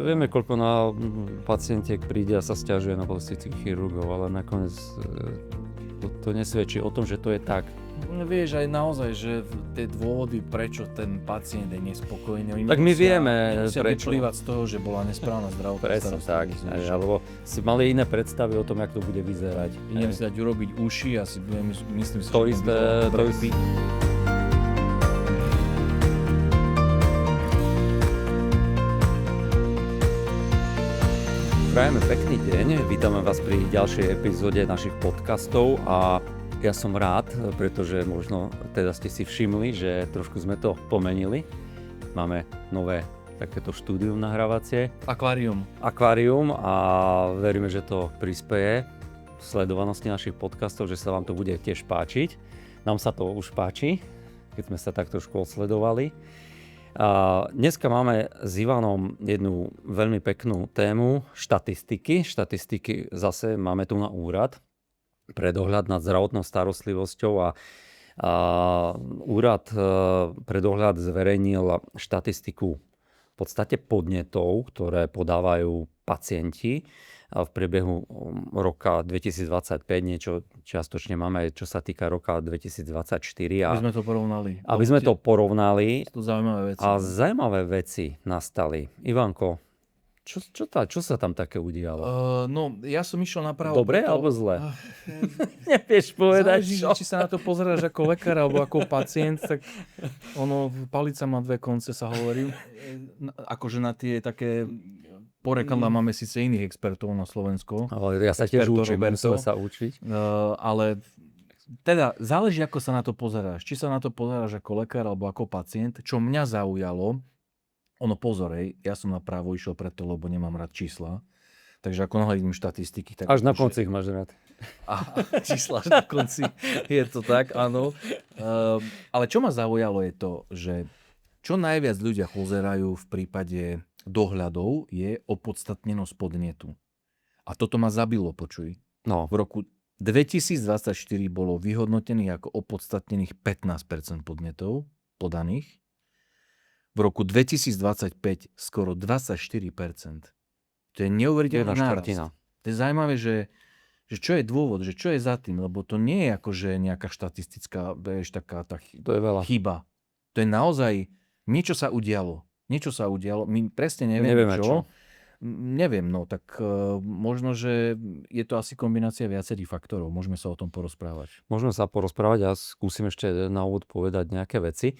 Vieme, koľko na pacientiek príde a sa sťažuje na plastických chirurgov, ale nakoniec to nesvedčí o tom, že to je tak. No vieš aj naozaj, že tie dôvody, prečo ten pacient je nespokojný, Tak my vieme, nemusia prečo. vyplývať z toho, že bola nesprávna zdravotná Presne tak, starostlivosť. alebo si mali iné predstavy o tom, jak to bude vyzerať. Idem si dať urobiť uši a si budem, myslím si, To že isté, to isté. Prajeme pekný deň, vítame vás pri ďalšej epizóde našich podcastov a ja som rád, pretože možno teda ste si všimli, že trošku sme to pomenili. Máme nové takéto štúdium nahrávacie. Akvárium a veríme, že to prispeje v sledovanosti našich podcastov, že sa vám to bude tiež páčiť. Nám sa to už páči, keď sme sa tak trošku odsledovali. Dneska máme s Ivanom jednu veľmi peknú tému, štatistiky. Štatistiky zase máme tu na úrad pre dohľad nad zdravotnou starostlivosťou a úrad pre dohľad zverejnil štatistiku v podstate podnetov, ktoré podávajú pacienti v priebehu roka 2025, niečo čiastočne máme aj čo sa týka roka 2024. Aby sme to porovnali. To zaujímavé veci. A zaujímavé veci nastali. Ivanko, čo sa tam také udialo? No, ja som išiel napravo. Dobre alebo zle? Nevieš povedať záleží, čo? či sa na to pozeráš ako lekár alebo ako pacient, tak palica má dve konce, sa hovorí. Akože na tie také porekadlá máme síce iných expertov na Slovensku. Ale ja sa tiež učím, musíme sa učiť. Ale teda záleží, ako sa na to pozeráš. Či sa na to pozeráš ako lekár alebo ako pacient. Čo mňa zaujalo, pozorej, ja som napravo išiel preto, lebo nemám rád čísla. Takže ako nahľadím štatistiky. Tak až na konci ich máš rád. Čísla až na konci, je to tak, áno. Ale čo ma zaujalo je to, že čo najviac ľudia pozerajú v prípade dohľadov je opodstatnenosť podnetu. A toto ma zabilo, počuj. No. V roku 2024 bolo vyhodnotených ako opodstatnených 15% podnetov podaných. V roku 2025 skoro 24%. To je neuveriteľný nárast. To je zaujímavé, že čo je dôvod, že čo je za tým, lebo to nie je akože nejaká štatistická, vieš, taká to je veľa. chyba. To je naozaj, niečo sa udialo, my presne nevieme čo. Neviem, no tak možno, že je to asi kombinácia viacerých faktorov, môžeme sa o tom porozprávať. Môžeme sa porozprávať a skúsim ešte na úvod povedať nejaké veci.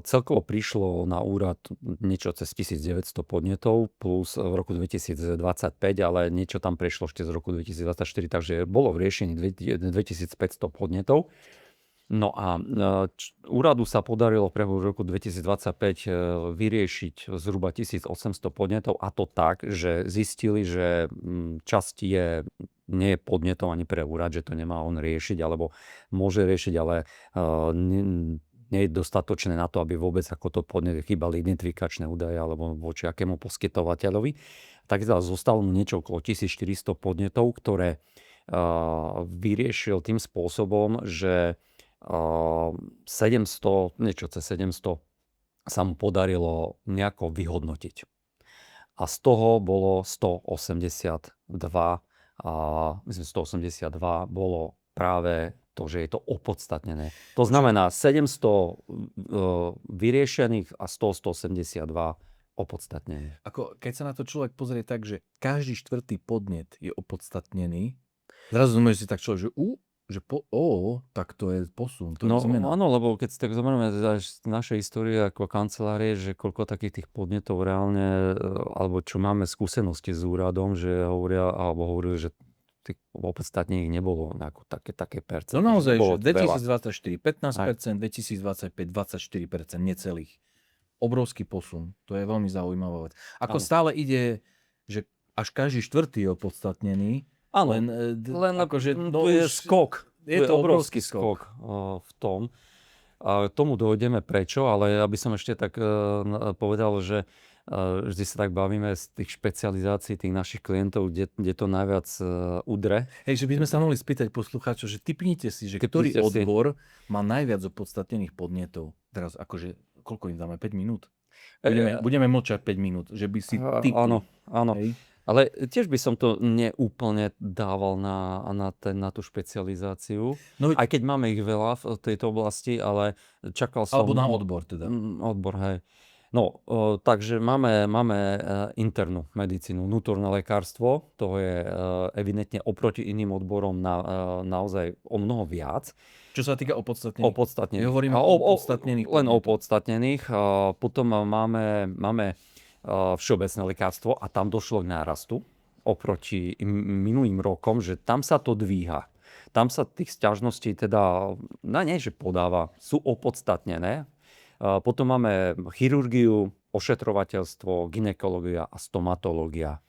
Celkovo prišlo na úrad niečo cez 1900 podnetov plus v roku 2025, ale niečo tam prešlo ešte z roku 2024, takže bolo v riešení 2500 podnetov. No a úradu sa podarilo v priebehu roku 2025 vyriešiť zhruba 1800 podnetov, a to tak, že zistili, že časť nie je podnetom ani pre úrad, že to nemá on riešiť, alebo môže riešiť, ale nie je dostatočné na to, aby vôbec ako to podnet chýbali identifikačné údaje alebo voči akému poskytovateľovi. Tak zostalo niečo okolo 1400 podnetov, ktoré vyriešil tým spôsobom, že niečo cez 700 sa mu podarilo nejako vyhodnotiť. A z toho bolo 182 bolo práve to, že je to opodstatnené. To znamená 700 vyriešených a 182 opodstatnených. Ako keď sa na to človek pozrie tak, že každý štvrtý podnet je opodstatnený, zrazu môže si tak človek, že tak to je posun, to je zmena. Áno, lebo keď si tak zoberieme z našej histórie ako kancelárie, že koľko takých tých podnetov reálne, alebo čo máme skúsenosti s úradom, že hovorili, že tých opodstatnených nebolo ako také percent. No naozaj, že 2024 15%, 2025 24%, necelých. Obrovský posun, to je veľmi zaujímavá vec. Ako stále ide, že až každý štvrtý je opodstatnený. Áno, len akože to je skok. Je to obrovský skok v tom. A tomu dojdeme prečo, ale ja by som ešte tak povedal, že vždy sa tak bavíme z tých špecializácií tých našich klientov, kde to najviac udre. Hej, že by sme sa mohli spýtať poslucháčov, že tipnite si, že ktorý odbor má najviac opodstatnených podnetov. Teraz akože, koľko im dáme? 5 minút? Budeme mlčať 5 minút, že by si ty... Áno, áno. Hej? Ale tiež by som to neúplne dával na tú špecializáciu. No, Aj keď máme ich veľa v tejto oblasti, ale čakal som... alebo na odbor teda. Odbor, hej. No, takže máme internú medicínu, vnútorné lekárstvo, to je evidentne oproti iným odborom naozaj o mnoho viac. Čo sa týka opodstatnených. Opodstatnených. Hovoríme o opodstatnených. Len opodstatnených. Potom máme všeobecné lekárstvo a tam došlo k nárastu oproti minulým rokom, že tam sa to dvíha. Tam sa tých sťažností teda, nie že podáva, sú opodstatnené. Potom máme chirurgiu, ošetrovateľstvo, gynekológia a stomatológia.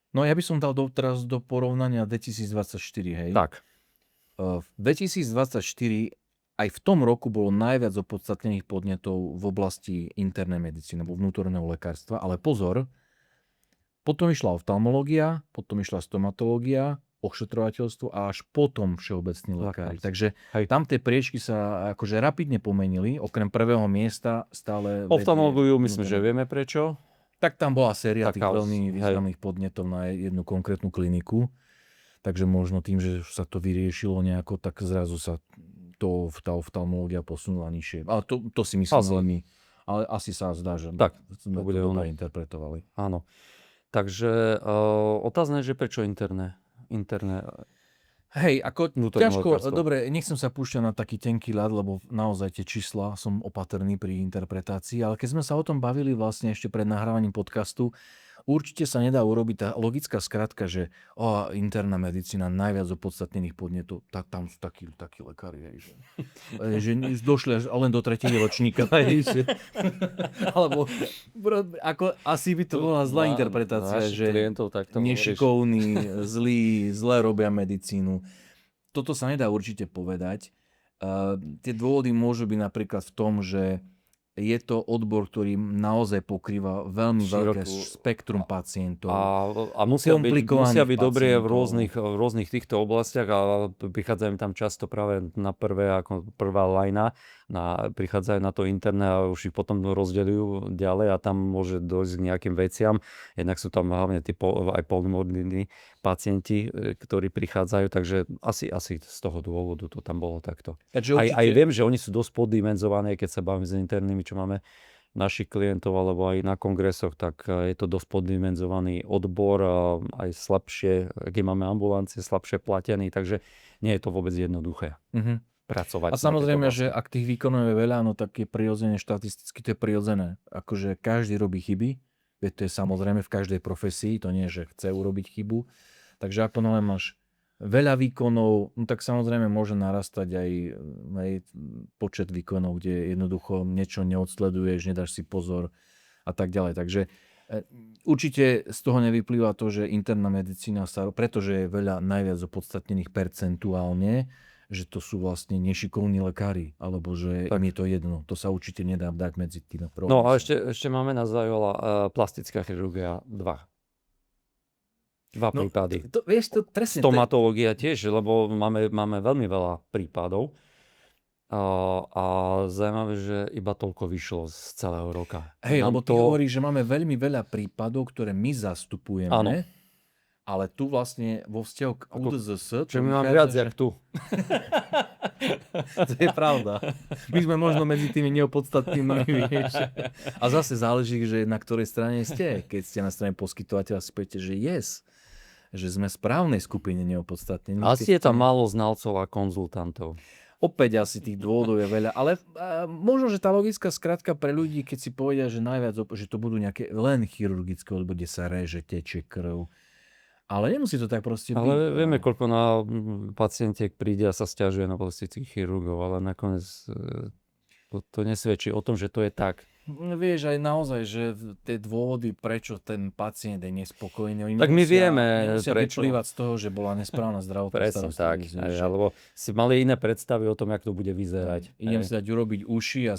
No ja by som dal teraz do porovnania 2024, hej? Tak. V 2024 aj v tom roku bolo najviac opodstatnených podnetov v oblasti internej medicíny alebo vnútorného lekárstva, ale pozor, potom išla oftalmológia, potom išla stomatológia, ošetrovateľstvo a až potom všeobecní lekári. Takže tam tie priečky sa akože rapidne pomenili, okrem prvého miesta stále... Oftalmológiu myslím, že vieme prečo. Tak tam bola séria tých veľmi významných podnetov na jednu konkrétnu kliniku. Takže možno tým, že sa to vyriešilo nejako, tak zrazu sa tá oftalmológia posunula nižšie. Ale to si myslím veľmi... Ale asi sa zdá, že sme to dobre interpretovali. Áno. Takže otázne je, že prečo interné? Hej, ako ťažko, dobre, nechcem sa púšťať na taký tenký ľad, lebo naozaj tie čísla som opatrný pri interpretácii, ale keď sme sa o tom bavili vlastne ešte pred nahrávaním podcastu, určite sa nedá urobiť tá logická skratka, že interná medicína najviac opodstatnených podnetov, tak tam sú takí lekári, hej, že došli len do 3. ročníka, hej, alebo ako, asi by to bola zlá interpretácia, že nešikovní, zlí, zle robia medicínu. Toto sa nedá určite povedať. Tie dôvody môžu byť napríklad v tom, že je to odbor, ktorý naozaj pokrýva veľmi veľké spektrum pacientov. A musia byť dobré v rôznych týchto oblastiach a prichádzajú tam často práve na prvá lajna, prichádzajú na to interné a už ich potom rozdeľujú ďalej a tam môže dojsť k nejakým veciam. Jednak sú tam hlavne aj polymorbilní pacienti, ktorí prichádzajú, takže asi z toho dôvodu to tam bolo takto. Aj viem, že oni sú dosť poddimenzované, keď sa bavím s internými, čo máme našich klientov alebo aj na kongresoch, tak je to dosť poddimenzovaný odbor, aj slabšie, keď máme ambulancie, slabšie platený, takže nie je to vôbec jednoduché. Pracovať. A samozrejme, že ak tých výkonov je veľa, no tak je prirodzené, štatisticky to je prirodzené. Akože každý robí chyby, veď to je samozrejme v každej profesii, to nie je, že chce urobiť chybu. Takže ako máš veľa výkonov, no tak samozrejme môže narastať aj počet výkonov, kde jednoducho niečo neodsleduješ, nedáš si pozor a tak ďalej. Takže určite z toho nevyplýva to, že interná medicína pretože je veľa najviac opodstatnených percentuálne, že to sú vlastne nešikovní lekári, alebo že im je to jedno. To sa určite nedá dať medzi tým. No a ešte máme na zajola plastická chirurgia 2 prípady. Stomatológia tiež, lebo máme veľmi veľa prípadov. A zaujímavé, že iba toľko vyšlo z celého roka. Hej, lebo ty hovoríš, že máme veľmi veľa prípadov, ktoré my zastupujeme. Áno. Ale tu vlastne vo vzťahu k UDZS... Čo my máme viac, jak tu. To je pravda. My sme možno medzi tými neopodstatnými, vieš. A zase záleží, že na ktorej strane ste. Keď ste na strane poskytovateľa, si poviete, že že sme v správnej skupine neopodstatnení. Asi je tam málo znalcov a konzultantov. Opäť asi tých dôvodov je veľa, ale možno, že tá logická skratka pre ľudí, keď si povedia, že najviac, že to budú nejaké len chirurgické, alebo kde sa reže, tečie krv. Ale nemusí to tak proste byť. Ale vieme, koľko na pacientiek príde a sa sťažuje na plastických chirurgov, ale nakoniec to nesvedčí o tom, že to je tak. Vieš, aj naozaj, že tie dôvody, prečo ten pacient je nespokojný, tak my vieme, prečo vyplývať z toho, že bola nesprávna zdravotná starostlivosť. Tak, alebo si mali iné predstavy o tom, jak to bude vyzerať. Idem si dať urobiť uši a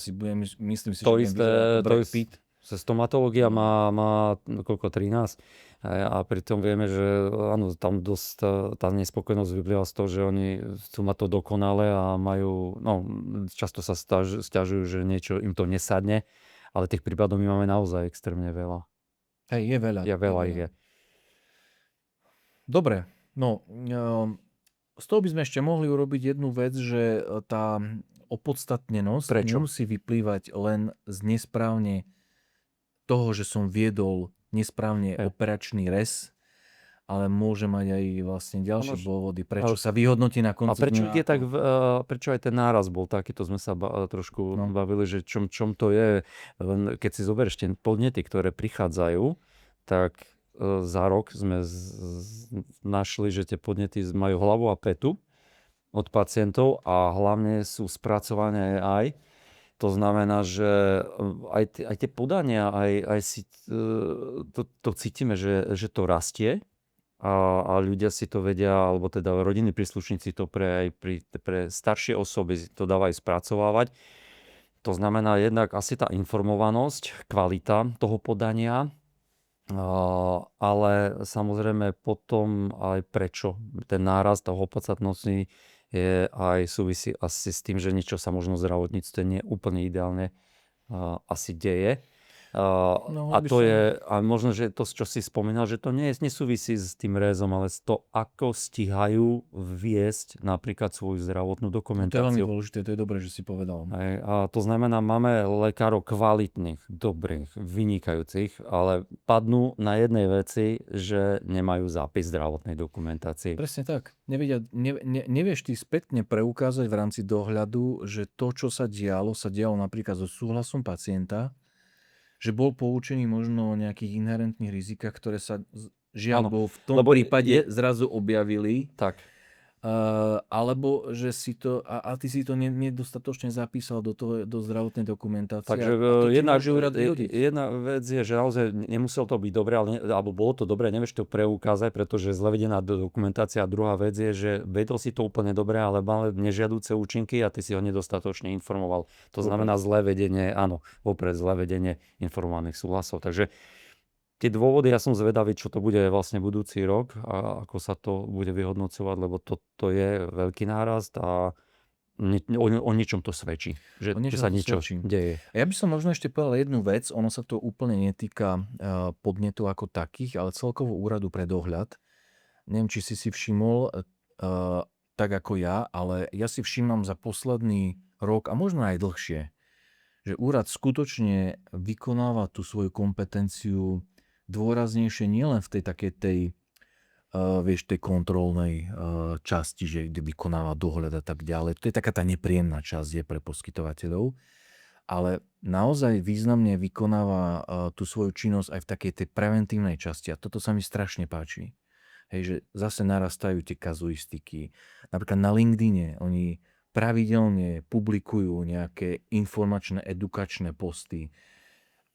myslím si, to že isté, Brad Pitt. Stomatológia má koľko, 13? A pritom vieme, že áno, tam dosť tá nespokojnosť vyplýva z toho, že oni chcú mať to dokonale a často sa sťažujú, že niečo im to nesadne ale tých prípadov my máme naozaj extrémne veľa. Hej, je veľa. Ja veľa ich je. Dobre, no z toho by sme ešte mohli urobiť jednu vec, že tá opodstatnenosť Prečo? nemusí vyplývať len z nesprávne toho, že som viedol nesprávne Hej. operačný rez, ale môže mať aj vlastne ďalšie Áno, dôvody, prečo sa vyhodnotí na A konci prečo dňa je tak, ako- prečo aj ten náraz bol taký, to sme sa trošku No. bavili, že čom to je. Len keď si zoberieš tie podnety, ktoré prichádzajú, tak za rok sme našli, že tie podnety majú hlavu a petu od pacientov a hlavne sú spracované AI. To znamená, že aj tie podania, aj si to cítime, že to rastie a ľudia si to vedia, alebo teda rodinní príslušníci to aj pre staršie osoby to dávajú spracovávať. To znamená jednak asi tá informovanosť, kvalita toho podania, ale samozrejme potom aj prečo. Ten nárast toho podstatnosti je aj súvisí asi s tým, že niečo sa možno v zdravotníctve nie úplne ideálne asi deje. No, A by to som- je, a možno, že to, čo si spomínal, že to nesúvisí s tým rézom, ale s to, ako stíhajú viesť napríklad svoju zdravotnú To je veľmi dokumentáciu. dôležité, to je dobré, že si povedal. Hej, a to znamená, máme lekárov kvalitných, dobrých, vynikajúcich, ale padnú na jednej veci, že nemajú zápis zdravotnej dokumentácii. Presne tak. Nevieš ty spätne preukázať v rámci dohľadu, že to, čo sa dialo napríklad so súhlasom pacienta, že bol poučený možno o nejakých inherentných rizikách, ktoré sa žiaľ Áno, Bohu v tom lebo prípade zrazu objavili, Tak. alebo že si to, a ty si to nedostatočne zapísal do zdravotnej dokumentácie. Takže a to ti jedna, môže úrad vyhodiť. jedna vec je, že naozaj nemuselo to byť dobré, alebo bolo to dobré, nevieš to preukázať, pretože je zle vedená dokumentácia. A druhá vec je, že vedel si to úplne dobre, ale mal nežiaduce účinky a ty si ho nedostatočne informoval. To znamená zlé vedenie, áno, vopred zlé vedenie informovaných súhlasov. Takže tie dôvody, ja som zvedavý, čo to bude vlastne budúci rok a ako sa to bude vyhodnocovať, lebo to je veľký nárast a o ničom to svedčí, že sa niečo deje. A ja by som možno ešte povedal jednu vec, ono sa to úplne netýka podnetov ako takých, ale celkovo úradu pre dohľad. Neviem, či si všimol, tak ako ja, ale ja si všímam za posledný rok a možno aj dlhšie, že úrad skutočne vykonáva tú svoju kompetenciu dôraznejšie nielen v tej takej tej kontrolnej časti, že kde vykonáva dohľad a tak ďalej. To je taká tá nepríjemná časť je pre poskytovateľov, ale naozaj významne vykonáva tú svoju činnosť aj v takej tej preventívnej časti a toto sa mi strašne páči. Hej, že zase narastajú tie kazuistiky. Napríklad na LinkedIne oni pravidelne publikujú nejaké informačné, edukačné posty.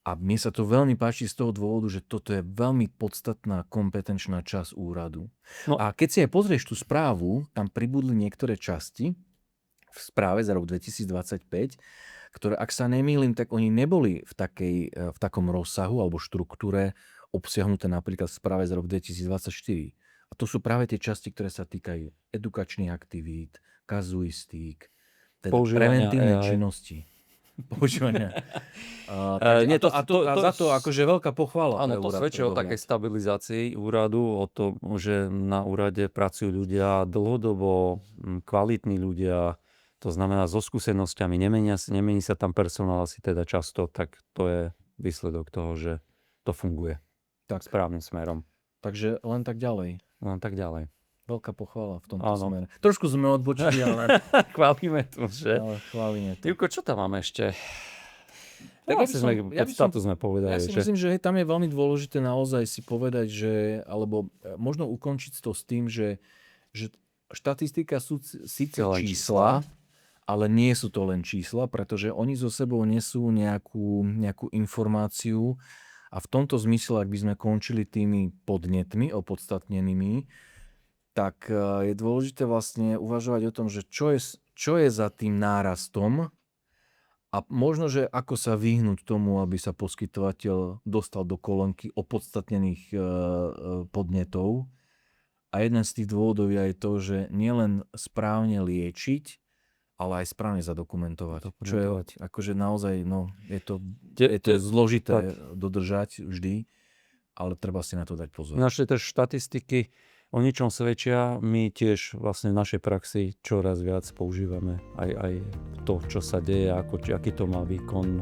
A mne sa to veľmi páči z toho dôvodu, že toto je veľmi podstatná kompetenčná časť úradu. No. A keď si aj pozrieš tú správu, tam pribudli niektoré časti v správe za rok 2025, ktoré, ak sa nemýlim, tak oni neboli v takom rozsahu alebo štruktúre obsiahnuté napríklad v správe za rok 2024. A to sú práve tie časti, ktoré sa týkajú edukačných aktivít, kazuistík, teda preventívnej činnosti. Používania. Za to akože veľká pochvala. Áno, to svedčí o takej stabilizácii úradu, o tom, že na úrade pracujú ľudia dlhodobo, kvalitní ľudia, to znamená so skúsenosťami, nemení sa tam personál asi teda často, tak to je výsledok toho, že to funguje tak správnym smerom. Takže len tak ďalej. Len tak ďalej. Veľká pochvala v tomto smere. Trošku sme odbočili, ale... Chválime to, že? Ale chválime to. Júko, čo tam máme ešte? Tak podstatu sme povedali. Ja si myslím, že tam je veľmi dôležité naozaj si povedať, že, alebo možno ukončiť to s tým, že štatistika sú síce čísla, ale nie sú to len čísla, pretože oni so sebou nesú nejakú informáciu a v tomto zmysle, ak by sme končili tými podnetmi opodstatnenými, tak je dôležité vlastne uvažovať o tom, že čo je za tým nárastom a možno, že ako sa vyhnúť tomu, aby sa poskytovateľ dostal do kolónky opodstatnených podnetov. A jeden z tých dôvodov je aj to, že nielen správne liečiť, ale aj správne zadokumentovať. Čo Dokumentovať. je akože naozaj, je to Te- zložité dodržať vždy, ale treba si na to dať pozor. Naše też štatistiky o ničom svedčia. My tiež vlastne v našej praxi čoraz viac používame aj to, čo sa deje, aký to má výkon.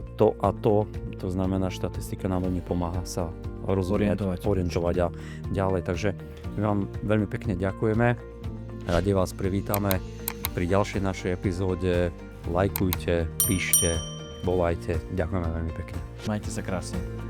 To znamená, štatistika nám veľmi pomáha sa orientovať a ďalej. Takže my vám veľmi pekne ďakujeme. Radi vás privítame pri ďalšej našej epizóde. Lajkujte, píšte, volajte. Ďakujeme veľmi pekne. Majte sa krásne.